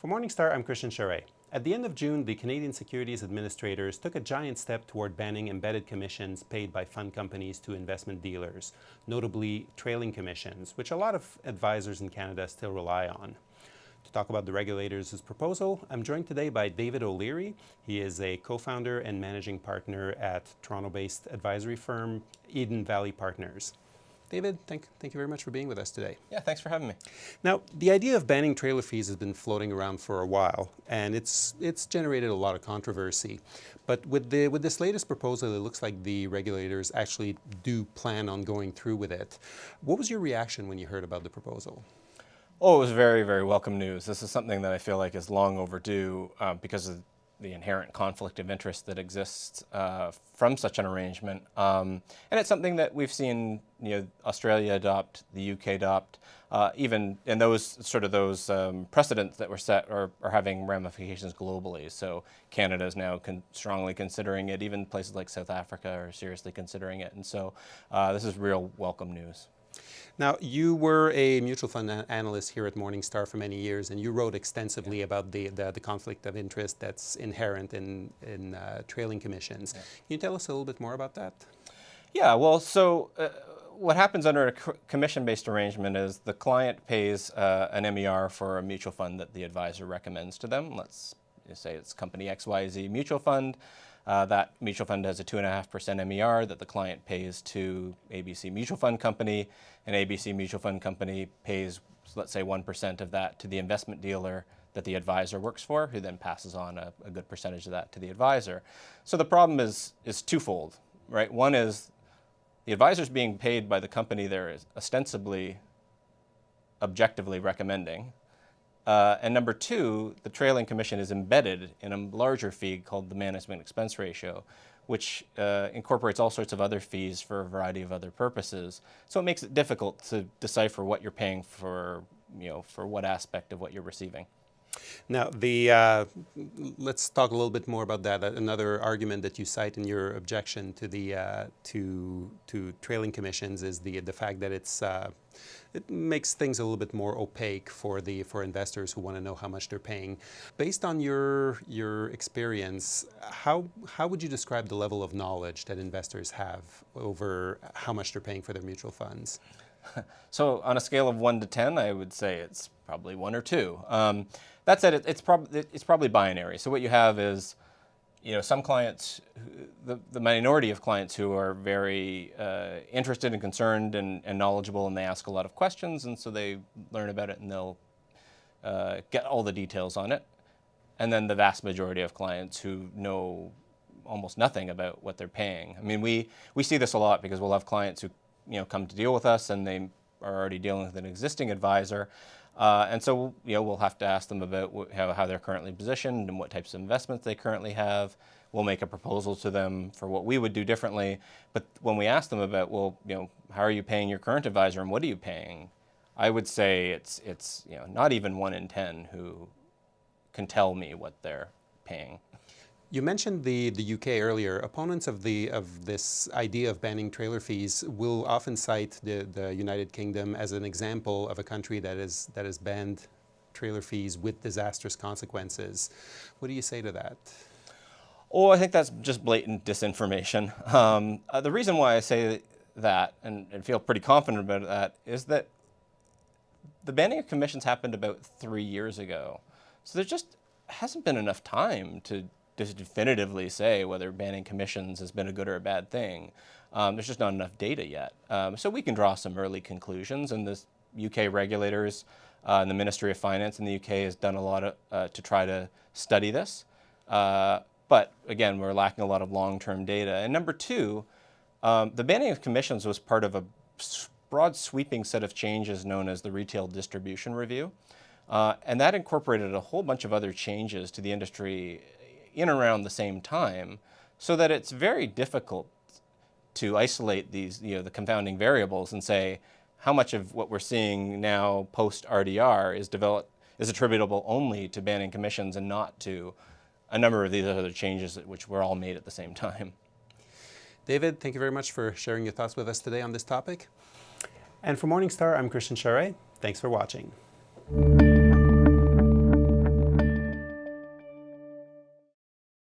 For Morningstar, I'm Christian Charest. At the end of June, the Canadian Securities Administrators took a giant step toward banning embedded commissions paid by fund companies to investment dealers, notably trailing commissions, which a lot of advisors in Canada still rely on. To talk about the regulators' proposal, I'm joined today by David O'Leary. He is a co-founder and managing partner at Toronto-based advisory firm Eden Valley Partners. David, thank you very much for being with us today. Yeah, thanks for having me. Now, the idea of banning trailer fees has been floating around for a while, and it's generated a lot of controversy. But with this latest proposal, it looks like the regulators actually do plan on going through with it. What was your reaction when you heard about the proposal? Oh, it was very, very welcome news. This is something that I feel like is long overdue because of the inherent conflict of interest that exists from such an arrangement. And it's something that we've seen, Australia adopt, the UK adopt, even in those precedents that were set are having ramifications globally. So Canada is now strongly considering it. Even places like South Africa are seriously considering it. And so this is real welcome news. Now, you were a mutual fund analyst here at Morningstar for many years, and you wrote extensively about the conflict of interest that's inherent in trailing commissions. Can you tell us a little bit more about that? Yeah, well, so what happens under a commission-based arrangement is the client pays an MER for a mutual fund that the advisor recommends to them. Let's say it's company XYZ mutual fund. That mutual fund has a 2.5% MER that the client pays to ABC Mutual Fund Company, and ABC Mutual Fund Company pays, let's say, 1% of that to the investment dealer that the advisor works for, who then passes on a good percentage of that to the advisor. So the problem is twofold, right? One is the advisor's being paid by the company they're ostensibly, objectively recommending. And number two, the trailing commission is embedded in a larger fee called the management expense ratio, which incorporates all sorts of other fees for a variety of other purposes. So it makes it difficult to decipher what you're paying for, for what aspect of what you're receiving. Now, let's talk a little bit more about that. Another argument that you cite in your objection to the to trailing commissions is the fact that it makes things a little bit more opaque for investors who want to know how much they're paying. Based on your experience, how would you describe the level of knowledge that investors have over how much they're paying for their mutual funds? So on a scale of 1 to 10, I would say it's probably 1 or 2. That said, it's probably binary. So what you have is, some clients, the minority of clients who are very interested and concerned and knowledgeable, and they ask a lot of questions, and so they learn about it and they'll get all the details on it. And then the vast majority of clients who know almost nothing about what they're paying. I mean, we see this a lot because we'll have clients who come to deal with us and they are already dealing with an existing advisor. And so, we'll have to ask them about how they're currently positioned and what types of investments they currently have. We'll make a proposal to them for what we would do differently. But when we ask them about, how are you paying your current advisor and what are you paying? I would say it's not even 1 in 10 who can tell me what they're paying. You mentioned the UK earlier. Opponents of this idea of banning trailer fees will often cite the United Kingdom as an example of a country that has banned trailer fees with disastrous consequences. What do you say to that? Oh, I think that's just blatant disinformation. The reason why I say that and feel pretty confident about that is that the banning of commissions happened about 3 years ago. So there just hasn't been enough time to definitively say whether banning commissions has been a good or a bad thing. There's just not enough data yet. So we can draw some early conclusions, and the UK regulators and the Ministry of Finance in the UK has done a lot to try to study this. But again, we're lacking a lot of long-term data. And number two, the banning of commissions was part of a broad sweeping set of changes known as the Retail Distribution Review. And that incorporated a whole bunch of other changes to the industry in around the same time, so that it's very difficult to isolate these, the confounding variables and say how much of what we're seeing now post RDR is attributable only to banning commissions and not to a number of these other changes which were all made at the same time. David, thank you very much for sharing your thoughts with us today on this topic. And for Morningstar, I'm Christian Charest. Thanks for watching.